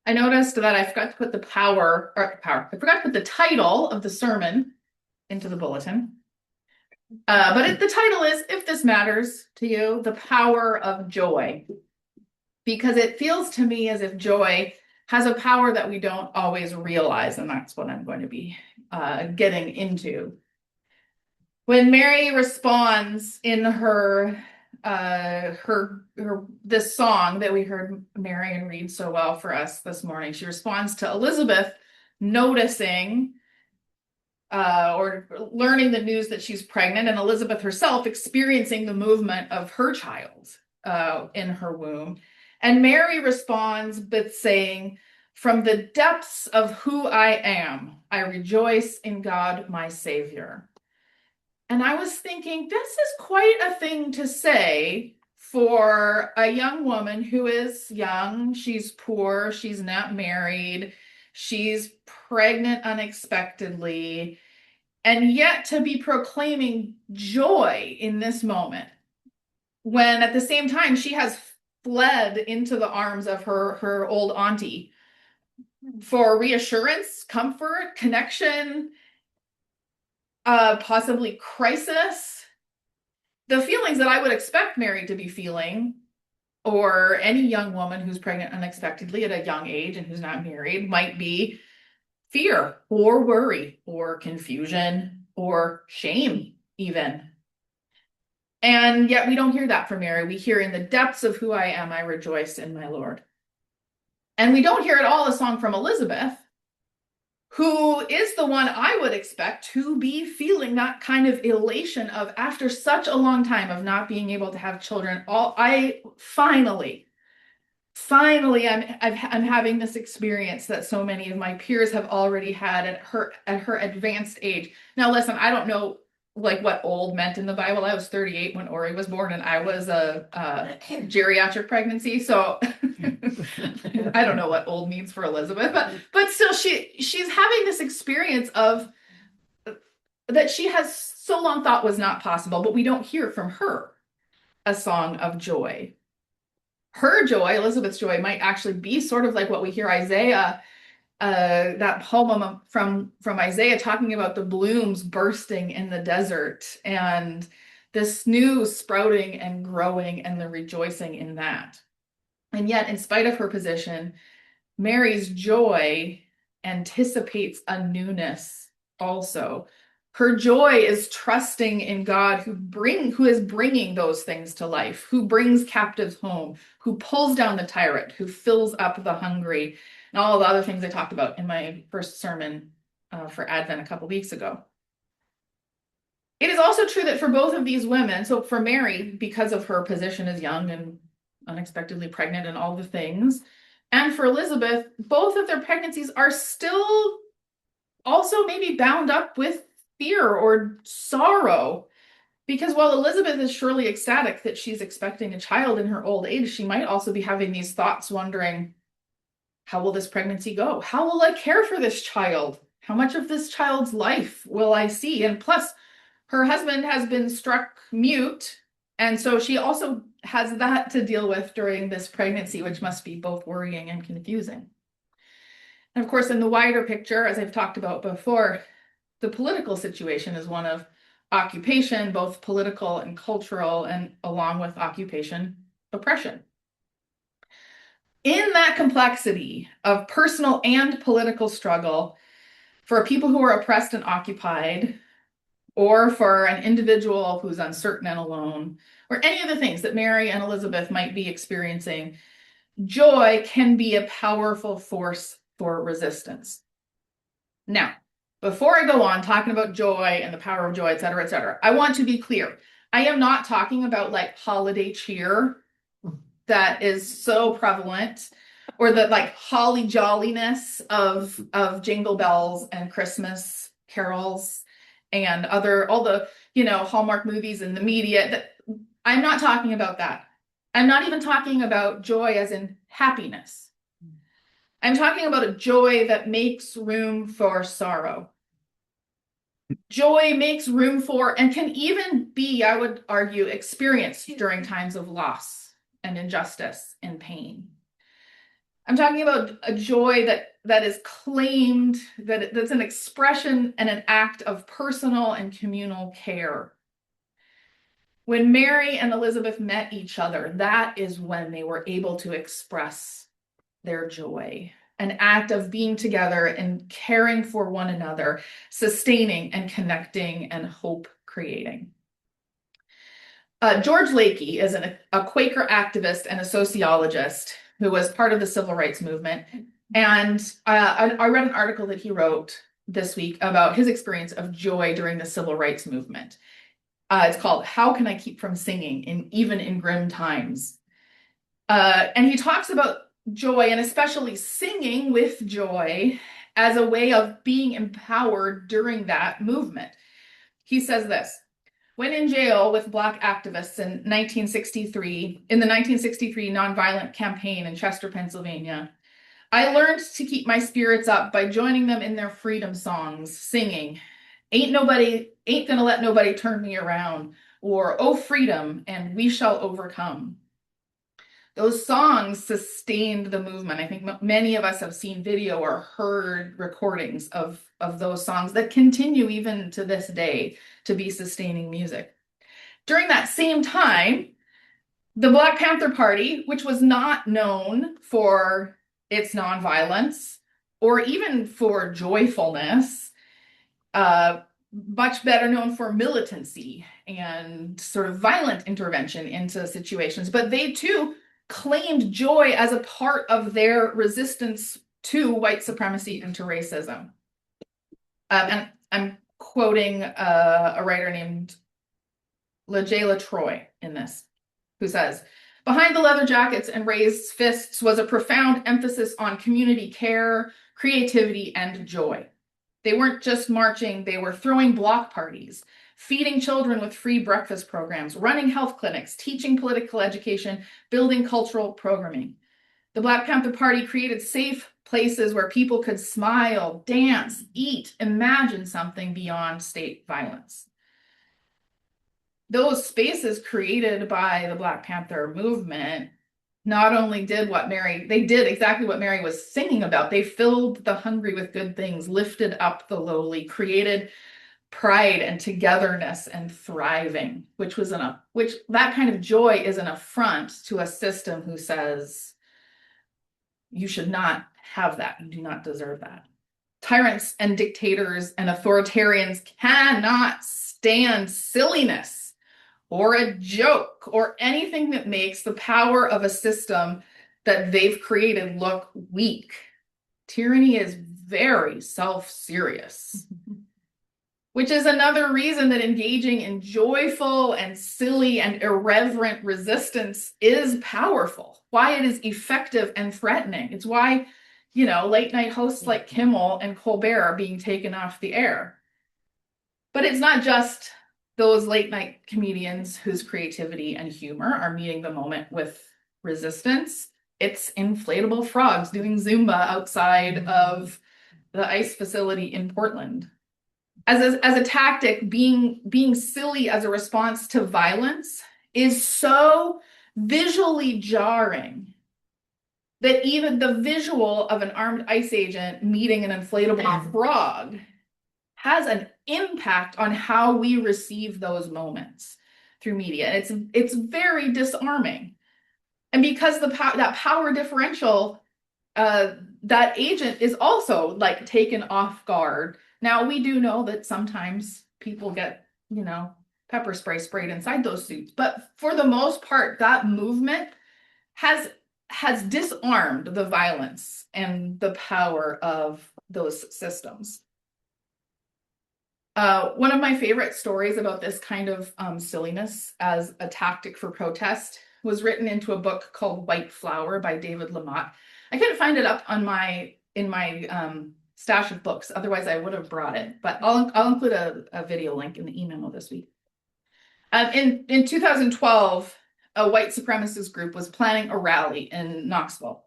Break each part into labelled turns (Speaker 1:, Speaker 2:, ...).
Speaker 1: I noticed that I forgot to put I forgot to put the title of the sermon into the bulletin. The title is, If This Matters to You, the Power of Joy. Because it feels to me as if joy has a power that we don't always realize, and that's what I'm going to be getting into. When Mary responds in her this song that we heard Marion read so well for us this morning, she responds to Elizabeth noticing or learning the news that she's pregnant, and Elizabeth herself experiencing the movement of her child in her womb. And Mary responds by saying, "From the depths of who I am, I rejoice in God, my Savior." And I was thinking, this is quite a thing to say for a young woman who is young. She's poor, she's not married, she's pregnant unexpectedly, and yet to be proclaiming joy in this moment, when at the same time she has fled into the arms of her old auntie for reassurance, comfort, connection, possibly crisis. The feelings that I would expect Mary to be feeling, or any young woman who's pregnant unexpectedly at a young age and who's not married, might be fear or worry or confusion or shame even. And yet we don't hear that from Mary. We hear, "In the depths of who I am, I rejoice in my Lord." And we don't hear at all a song from Elizabeth, who is the one I would expect to be feeling that kind of elation of, after such a long time of not being able to have children, I'm having this experience that so many of my peers have already had at her advanced age. Now, listen, I don't know what old meant in the Bible. I was 38 when Ori was born, and I was a geriatric pregnancy, so I don't know what old means for Elizabeth, but still, she's having this experience of that she has so long thought was not possible, but we don't hear from her a song of joy. Her joy, Elizabeth's joy, might actually be sort of like what we hear Isaiah, that poem from Isaiah, talking about the blooms bursting in the desert and this new sprouting and growing and the rejoicing in that. And yet, in spite of her position, Mary's joy anticipates a newness also. Her joy is trusting in God, who is bringing those things to life, who brings captives home, who pulls down the tyrant, who fills up the hungry, and all the other things I talked about in my first sermon for Advent a couple weeks ago. It is also true that for both of these women, so for Mary, because of her position as young and unexpectedly pregnant and all the things, and for Elizabeth, both of their pregnancies are still also maybe bound up with fear or sorrow. Because while Elizabeth is surely ecstatic that she's expecting a child in her old age, she might also be having these thoughts, wondering, how will this pregnancy go? How will I care for this child? How much of this child's life will I see? And plus, her husband has been struck mute, and so she also has that to deal with during this pregnancy, which must be both worrying and confusing. And of course, in the wider picture, as I've talked about before, the political situation is one of occupation, both political and cultural, and along with occupation, oppression. In that complexity of personal and political struggle, for people who are oppressed and occupied, or for an individual who's uncertain and alone, or any of the things that Mary and Elizabeth might be experiencing, joy can be a powerful force for resistance. Now, before I go on talking about joy and the power of joy, et cetera, I want to be clear. I am not talking about holiday cheer that is so prevalent, or the holly jolliness of jingle bells and Christmas carols and all the Hallmark movies and the media. I'm not talking about that. I'm not even talking about joy as in happiness. I'm talking about a joy that makes room for sorrow. Joy makes room for, and can even be, I would argue, experienced during times of loss and injustice and pain. I'm talking about a joy that is claimed, that's an expression and an act of personal and communal care. When Mary and Elizabeth met each other, that is when they were able to express their joy, an act of being together and caring for one another, sustaining and connecting and hope creating. George Lakey is a Quaker activist and a sociologist who was part of the civil rights movement. And I read an article that he wrote this week about his experience of joy during the civil rights movement. It's called "How Can I Keep from Singing even in Grim Times?" And he talks about joy, and especially singing with joy, as a way of being empowered during that movement. He says this: when in jail with Black activists in the 1963 nonviolent campaign in Chester, Pennsylvania, I learned to keep my spirits up by joining them in their freedom songs, singing, "Ain't gonna let nobody turn me around," or "Oh Freedom," and "We Shall Overcome." Those songs sustained the movement. I think many of us have seen video or heard recordings of those songs that continue even to this day to be sustaining music. During that same time, the Black Panther Party, which was not known for its nonviolence or even for joyfulness, much better known for militancy and sort of violent intervention into situations, but they too claimed joy as a part of their resistance to white supremacy and to racism. And I'm quoting a writer named LaJayla Troy in this, who says, "Behind the leather jackets and raised fists was a profound emphasis on community care, creativity, and joy. They weren't just marching, they were throwing block parties, feeding children with free breakfast programs, running health clinics, teaching political education, building cultural programming. The Black Panther Party created safe places where people could smile, dance, eat, imagine something beyond state violence." Those spaces created by the Black Panther movement not only did they did exactly what Mary was singing about. They filled the hungry with good things, lifted up the lowly, created pride and togetherness and thriving, which that kind of joy is an affront to a system who says, you should not have that. You do not deserve that. Tyrants and dictators and authoritarians cannot stand silliness or a joke or anything that makes the power of a system that they've created look weak. Tyranny is very self-serious, which is another reason that engaging in joyful and silly and irreverent resistance is powerful, why it is effective and threatening. It's why, late night hosts like Kimmel and Colbert are being taken off the air. But it's not just those late night comedians whose creativity and humor are meeting the moment with resistance. It's inflatable frogs doing Zumba outside of the ICE facility in Portland. As a tactic, being silly as a response to violence is so visually jarring that even the visual of an armed ICE agent meeting an inflatable frog has an impact on how we receive those moments through media. It's very disarming. And because that power differential, that agent is also taken off guard. Now, we do know that sometimes people get, pepper spray sprayed inside those suits. But for the most part, that movement has disarmed the violence and the power of those systems. One of my favorite stories about this kind of silliness as a tactic for protest was written into a book called White Flower by David Lamott. I couldn't find it up in my stash of books. Otherwise, I would have brought it. But I'll include a video link in the email this week. In 2012, a white supremacist group was planning a rally in Knoxville.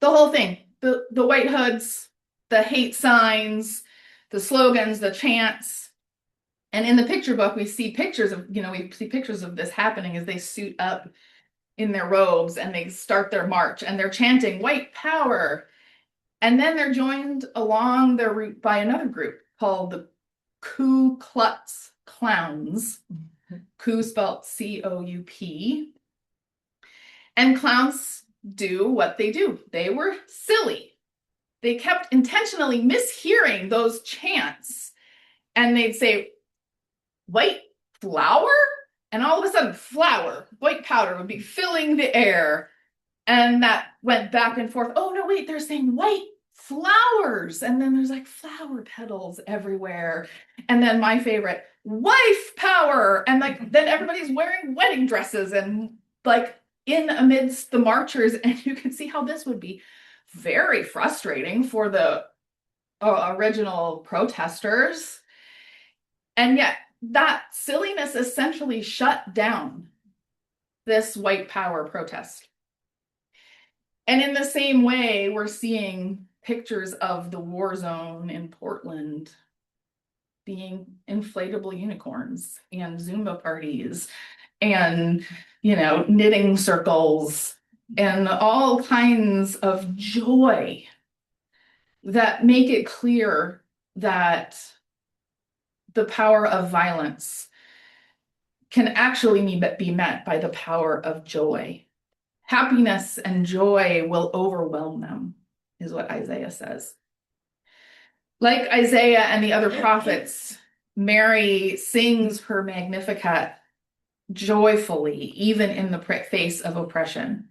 Speaker 1: The whole thing, the white hoods, the hate signs, the slogans, the chants. And in the picture book, we see pictures of this happening as they suit up in their robes and they start their march and they're chanting white power. And then they're joined along their route by another group called the Ku Klux Clowns. Ku spelled C-O-U-P. And clowns do what they do. They were silly. They kept intentionally mishearing those chants. And they'd say, white flour? And all of a sudden, flour, white powder would be filling the air. And that went back and forth. Oh, no, wait, they're saying white flowers. And then there's like flower petals everywhere. And then my favorite, wife power. And like, then everybody's wearing wedding dresses and like in amidst the marchers. And you can see how this would be very frustrating for the original protesters. And yet that silliness essentially shut down this white power protest. And in the same way, we're seeing pictures of the war zone in Portland being inflatable unicorns and Zumba parties and, knitting circles and all kinds of joy that make it clear that the power of violence can actually be met by the power of joy. Happiness and joy will overwhelm them, is what Isaiah says. Like Isaiah and the other prophets, Mary sings her Magnificat joyfully, even in the face of oppression.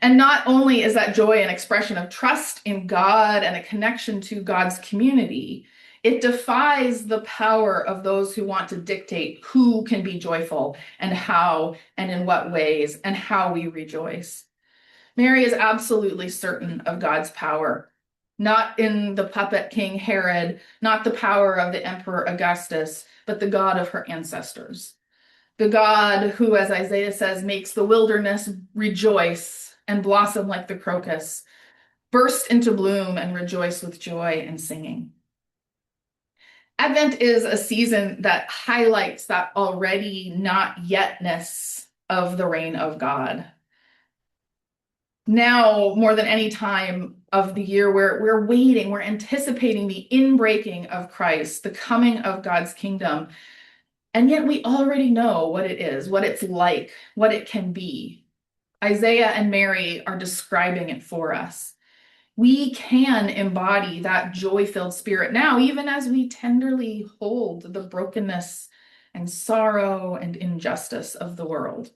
Speaker 1: And not only is that joy an expression of trust in God and a connection to God's community, it defies the power of those who want to dictate who can be joyful and how and in what ways and how we rejoice. Mary is absolutely certain of God's power, not in the puppet King Herod, not the power of the Emperor Augustus, but the God of her ancestors. The God who, as Isaiah says, makes the wilderness rejoice and blossom like the crocus, burst into bloom and rejoice with joy and singing. Advent is a season that highlights that already not yetness of the reign of God. Now, more than any time of the year, we're waiting, we're anticipating the inbreaking of Christ, the coming of God's kingdom. And yet we already know what it is, what it's like, what it can be. Isaiah and Mary are describing it for us. We can embody that joy-filled spirit now, even as we tenderly hold the brokenness and sorrow and injustice of the world.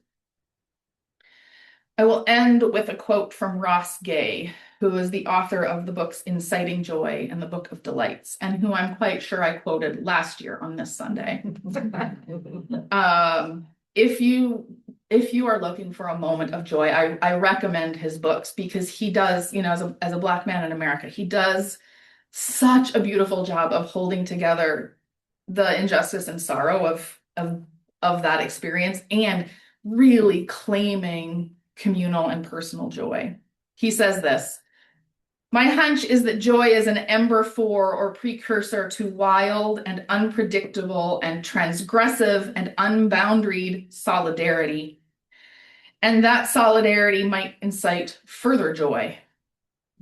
Speaker 1: I will end with a quote from Ross Gay, who is the author of the books Inciting Joy and the Book of Delights, and who I'm quite sure I quoted last year on this Sunday. If you are looking for a moment of joy, I recommend his books because he does, as a Black man in America, he does such a beautiful job of holding together the injustice and sorrow of that experience and really claiming communal and personal joy. He says this: my hunch is that joy is an ember for or precursor to wild and unpredictable and transgressive and unboundaried solidarity. And that solidarity might incite further joy,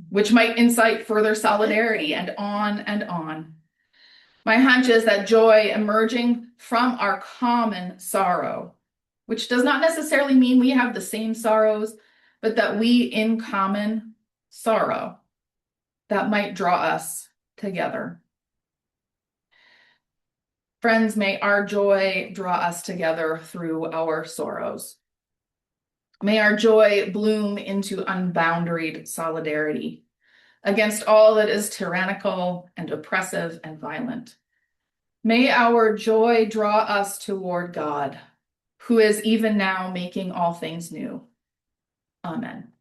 Speaker 1: which might incite further solidarity, and on and on. My hunch is that joy emerging from our common sorrow, which does not necessarily mean we have the same sorrows, but that we in common sorrow, that might draw us together. Friends, may our joy draw us together through our sorrows. May our joy bloom into unboundaried solidarity against all that is tyrannical and oppressive and violent. May our joy draw us toward God, who is even now making all things new. Amen.